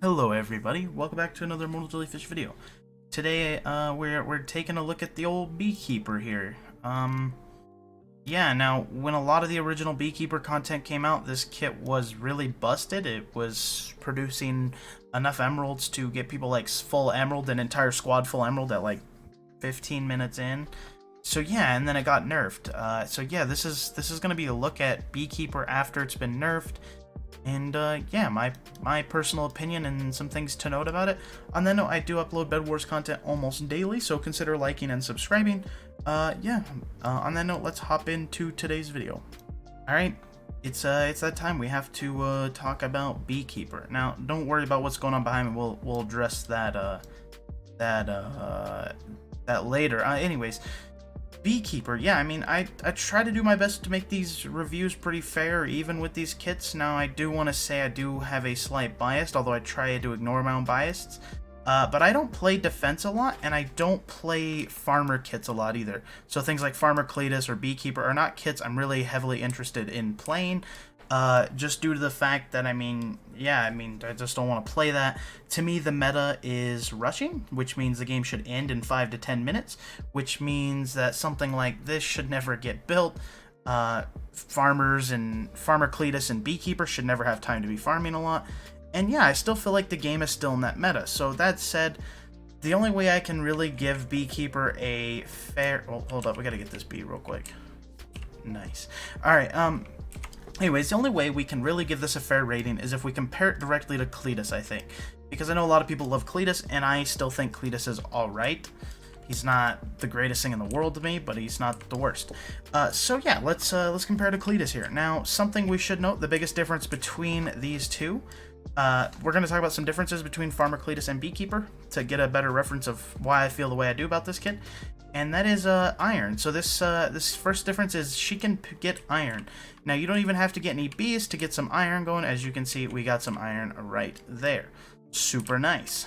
Hello everybody, welcome back to another Mortal Jellyfish video. Today we're taking a look at the old Beekeeper here. Yeah, now when a lot of the original Beekeeper content came out, this kit was really busted. It was producing enough emeralds to get people like full emerald, an entire squad full emerald at like 15 minutes in. So yeah, and then it got nerfed. So yeah, this is gonna be a look at Beekeeper after it's been nerfed. And yeah, my personal opinion and some things to note about it. On that note, I do upload Bedwars content almost daily, so consider liking and subscribing. Yeah, on that note, let's hop into today's video. Alright, it's that time. We have to talk about Beekeeper. Now, don't worry about what's going on behind me. We'll address that later. Anyways, Beekeeper, yeah, I mean, I try to do my best to make these reviews pretty fair, even with these kits. Now, I do want to say I do have a slight bias, although I try to ignore my own biases. But I don't play defense a lot, and I don't play farmer kits a lot either. So things like Farmer Cletus or Beekeeper are not kits I'm really heavily interested in playing. Just due to the fact that, I just don't want to play that. To me, the meta is rushing, which means the game should end in 5 to 10 minutes, which means that something like this should never get built. Farmer Cletus and Beekeeper should never have time to be farming a lot. And yeah, I still feel like the game is still in that meta. So that said, the only way I can really give Beekeeper a fair... Oh, hold up, we gotta get this bee real quick. Nice. Alright, anyways, the only way we can really give this a fair rating is if we compare it directly to Cletus, I think. Because I know a lot of people love Cletus, and I still think Cletus is alright. He's not the greatest thing in the world to me, but he's not the worst. So yeah, let's compare to Cletus here. Now, something we should note, the biggest difference between these two, we're going to talk about some differences between Farmer Cletus and Beekeeper to get a better reference of why I feel the way I do about this kit. And that is iron. So this first difference is she can get iron. Now you don't even have to get any bees to get some iron going. As you can see, we got some iron right there. Super nice.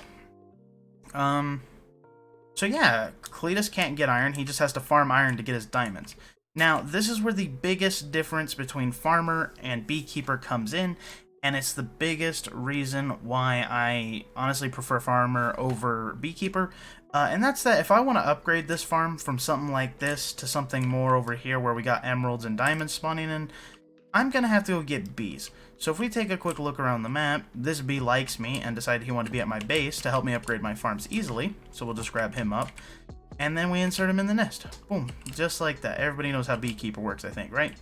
So yeah, Cletus can't get iron. He just has to farm iron to get his diamonds. Now this is where the biggest difference between Farmer and Beekeeper comes in. And it's the biggest reason why I honestly prefer Farmer over Beekeeper. And that's that if I want to upgrade this farm from something like this to something more over here where we got emeralds and diamonds spawning in, I'm going to have to go get bees. So if we take a quick look around the map, this bee likes me and decided he wanted to be at my base to help me upgrade my farms easily. So we'll just grab him up. And then we insert him in the nest. Boom. Just like that. Everybody knows how Beekeeper works, I think, right?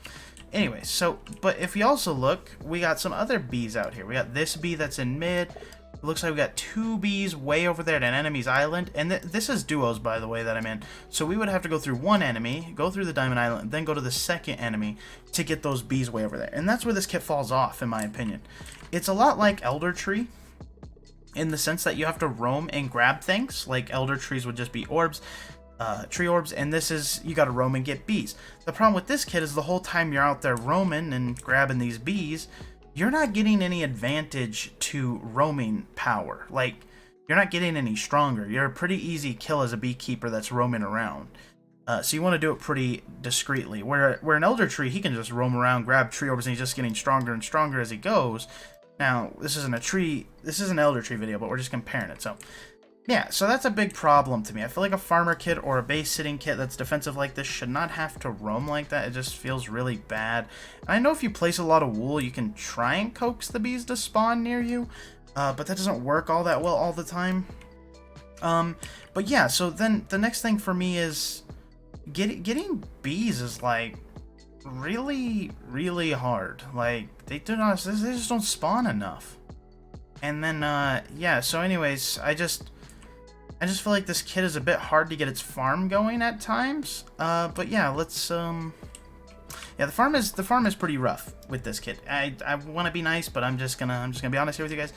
Anyway, so, but if you also look, we got some other bees out here. We got this bee that's in mid. It looks like we got two bees way over there at an enemy's island. And this is duos, by the way, that I'm in. So we would have to go through one enemy, go through the diamond island, then go to the second enemy to get those bees way over there. And that's where this kit falls off, in my opinion. It's a lot like Elder Tree, in the sense that you have to roam and grab things. Like Elder Trees would just be orbs. Tree orbs, and this is you gotta roam and get bees. The problem with this kit is the whole time you're out there roaming and grabbing these bees, you're not getting any advantage to roaming power. Like, you're not getting any stronger. You're a pretty easy kill as a Beekeeper that's roaming around. So you want to do it pretty discreetly. Where an Elder Tree, he can just roam around, grab tree orbs, and he's just getting stronger and stronger as he goes. Now, this isn't an Elder Tree video, but we're just comparing it, so... Yeah, so that's a big problem to me. I feel like a farmer kit or a base sitting kit that's defensive like this should not have to roam like that. It just feels really bad. And I know if you place a lot of wool, you can try and coax the bees to spawn near you, but that doesn't work all that well all the time. But yeah, so then the next thing for me is getting bees is like really, really hard. Like they just don't spawn enough. And then yeah, so anyways, I just feel like this kit is a bit hard to get its farm going at times. But yeah, let's yeah, the farm is pretty rough with this kit. I want to be nice, but I'm just gonna be honest here with you guys.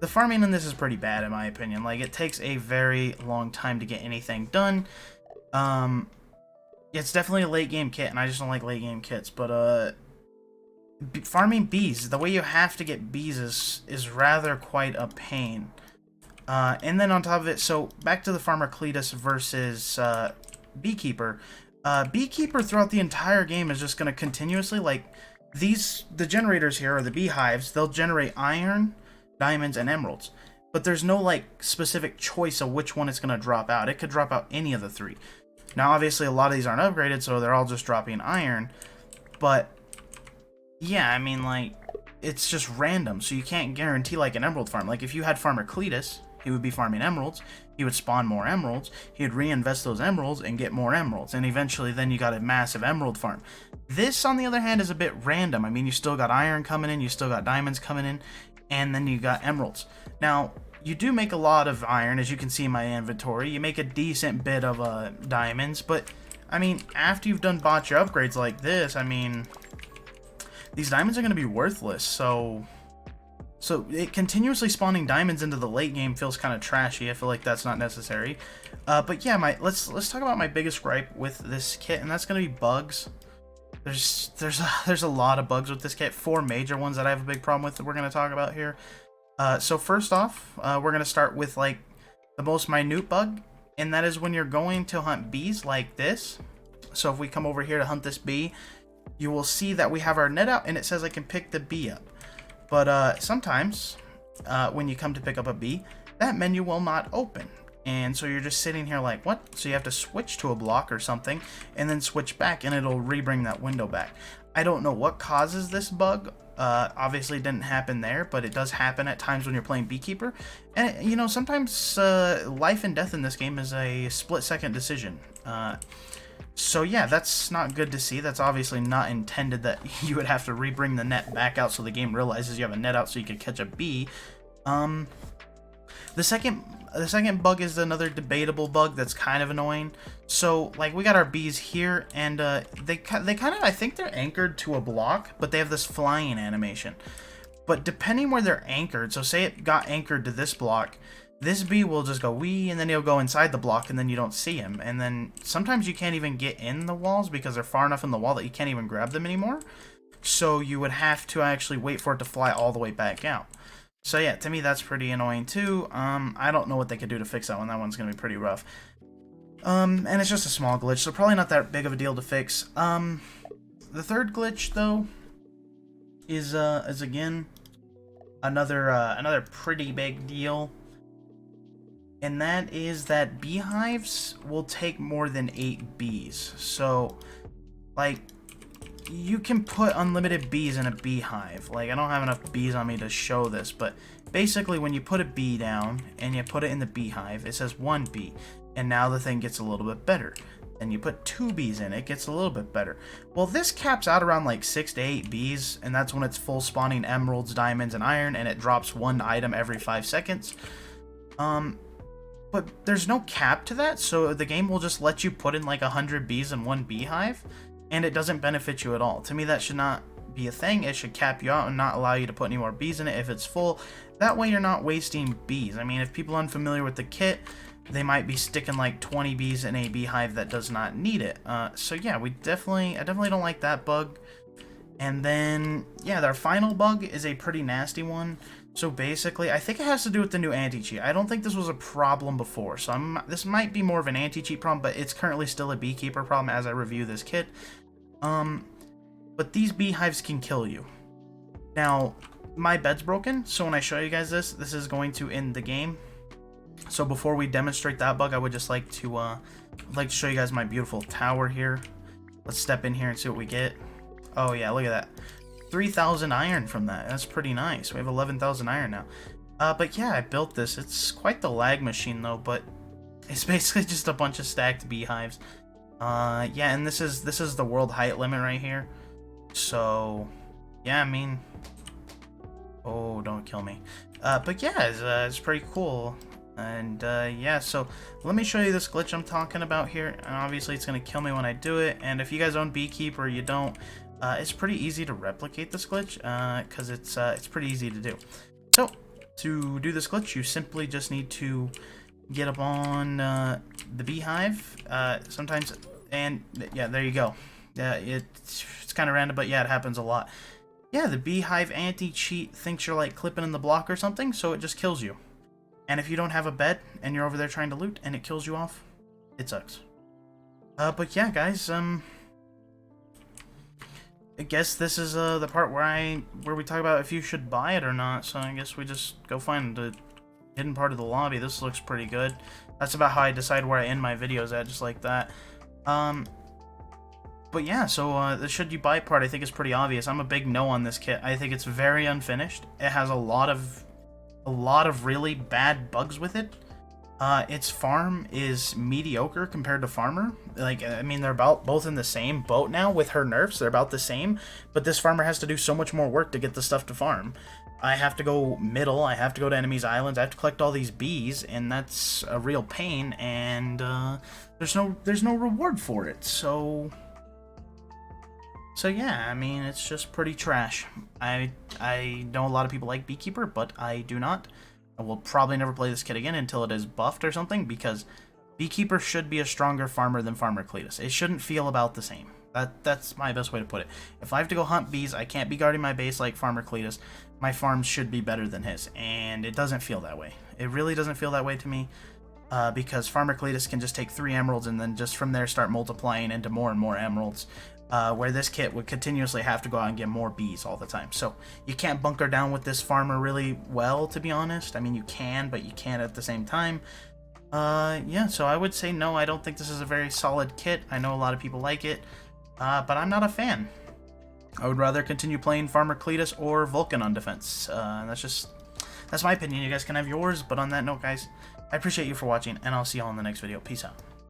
The farming in this is pretty bad in my opinion. Like, it takes a very long time to get anything done. It's definitely a late game kit, and I just don't like late game kits. But farming bees, the way you have to get bees is rather quite a pain. And then on top of it, so back to the Farmer Cletus versus Beekeeper. Beekeeper throughout the entire game is just going to continuously, like, the generators here are the beehives. They'll generate iron, diamonds, and emeralds. but there's no like specific choice of which one it's going to drop out. It could drop out any of the 3. Now obviously a lot of these aren't upgraded, so they're all just dropping iron, but yeah, I mean, like, it's just random, so you can't guarantee like an emerald farm. Like if you had farmer Cletus, he would be farming emeralds, he would spawn more emeralds, he would reinvest those emeralds and get more emeralds, and eventually then you got a massive emerald farm. This, on the other hand, is a bit random. I mean, you still got iron coming in, you still got diamonds coming in, and then you got emeralds. Now, you do make a lot of iron, as you can see in my inventory. You make a decent bit of diamonds, but, I mean, after you've done bought your upgrades like this, I mean, these diamonds are going to be worthless, so it continuously spawning diamonds into the late game feels kind of trashy. I feel like that's not necessary. But yeah, let's talk about my biggest gripe with this kit, and that's going to be bugs. There's a lot of bugs with this kit. 4 major ones that I have a big problem with that we're going to talk about here. So first off, we're going to start with like the most minute bug, and that is when you're going to hunt bees like this. So if we come over here to hunt this bee, you will see that we have our net out and it says I can pick the bee up. But sometimes when you come to pick up a bee, that menu will not open. And so you're just sitting here like, what? So you have to switch to a block or something and then switch back and it'll rebring that window back. I don't know what causes this bug. Obviously it didn't happen there, but it does happen at times when you're playing Beekeeper. And, you know, sometimes life and death in this game is a split-second decision. So yeah, that's not good to see. That's obviously not intended that you would have to rebring the net back out so the game realizes you have a net out so you could catch a bee. The second bug is another debatable bug that's kind of annoying. So like we got our bees here, and they kind of, I think they're anchored to a block, but they have this flying animation. But depending where they're anchored, so say it got anchored to this block, this bee will just go wee, and then he'll go inside the block, and then you don't see him. And then sometimes you can't even get in the walls because they're far enough in the wall that you can't even grab them anymore. So you would have to actually wait for it to fly all the way back out. So yeah, to me that's pretty annoying too. I don't know what they could do to fix that one. That one's gonna be pretty rough. And it's just a small glitch, so probably not that big of a deal to fix. The third glitch though is again another pretty big deal. And that is that beehives will take more than 8 bees. So, like, you can put unlimited bees in a beehive. Like, I don't have enough bees on me to show this, but basically when you put a bee down and you put it in the beehive, it says 1 bee. And now the thing gets a little bit better. Then you put 2 bees in, it gets a little bit better. Well, this caps out around like 6 to 8 bees, and that's when it's full spawning emeralds, diamonds, and iron, and it drops 1 item every 5 seconds. But there's no cap to that, so the game will just let you put in like 100 bees in 1 beehive, and it doesn't benefit you at all. To me, that should not be a thing. It should cap you out and not allow you to put any more bees in it if it's full. That way you're not wasting bees. I mean, if people are unfamiliar with the kit, they might be sticking like 20 bees in a beehive that does not need it. So yeah, I definitely don't like that bug. And then, yeah, our final bug is a pretty nasty one. So basically, I think it has to do with the new anti-cheat. I don't think this was a problem before, so this might be more of an anti-cheat problem, but it's currently still a Beekeeper problem as I review this kit. But these beehives can kill you. Now, my bed's broken, so when I show you guys this is going to end the game. So before we demonstrate that bug, I would just like to show you guys my beautiful tower here. Let's step in here and see what we get. Oh yeah, look at that. 3,000 iron from that. That's pretty nice. We have 11,000 iron now. But yeah, I built this. It's quite the lag machine though, but it's basically just a bunch of stacked beehives. Yeah, and this is the world height limit right here. So yeah, I mean, oh, don't kill me. But yeah, it's pretty cool. And yeah, so let me show you this glitch I'm talking about here. And obviously it's gonna kill me when I do it. And if you guys own Beekeeper or you don't, it's pretty easy to replicate this glitch because it's pretty easy to do. So to do this glitch, you simply just need to get up on the beehive sometimes, and yeah, there you go. It's kind of random, but yeah, it happens a lot. Yeah, the beehive anti-cheat thinks you're like clipping in the block or something, so it just kills you. And if you don't have a bed and you're over there trying to loot and it kills you off, it sucks. But yeah, guys, I guess this is the part where we talk about if you should buy it or not. So I guess we just go find hidden part of the lobby. This looks pretty good. That's about how I decide where I end my videos at, just like that. But yeah, so the should you buy part I think is pretty obvious. I'm a big no on this kit. I think it's very unfinished. It has a lot of really bad bugs with it. Its farm is mediocre compared to Farmer. Like, I mean, they're about both in the same boat now with her nerfs. They're about the same, but this farmer has to do so much more work to get the stuff to farm. I have to go middle, I have to go to enemies' islands, I have to collect all these bees, and that's a real pain, and there's no reward for it, so yeah, I mean, it's just pretty trash. I know a lot of people like Beekeeper, but I do not. I will probably never play this kit again until it is buffed or something, because Beekeeper should be a stronger farmer than Farmer Cletus. It shouldn't feel about the same. That's my best way to put it. If I have to go hunt bees, I can't be guarding my base like Farmer Cletus. My farm should be better than his, and it doesn't feel that way. It really doesn't feel that way to me, because Farmer Cletus can just take 3 emeralds and then just from there start multiplying into more and more emeralds, where this kit would continuously have to go out and get more bees all the time. So you can't bunker down with this farmer really well, to be honest. I mean, you can, but you can't at the same time. Yeah, so I would say no, I don't think this is a very solid kit. I know a lot of people like it, but I'm not a fan. I would rather continue playing Farmer Cletus or Vulcan on defense. That's my opinion. You guys can have yours, but on that note, guys, I appreciate you for watching, and I'll see y'all in the next video. Peace out.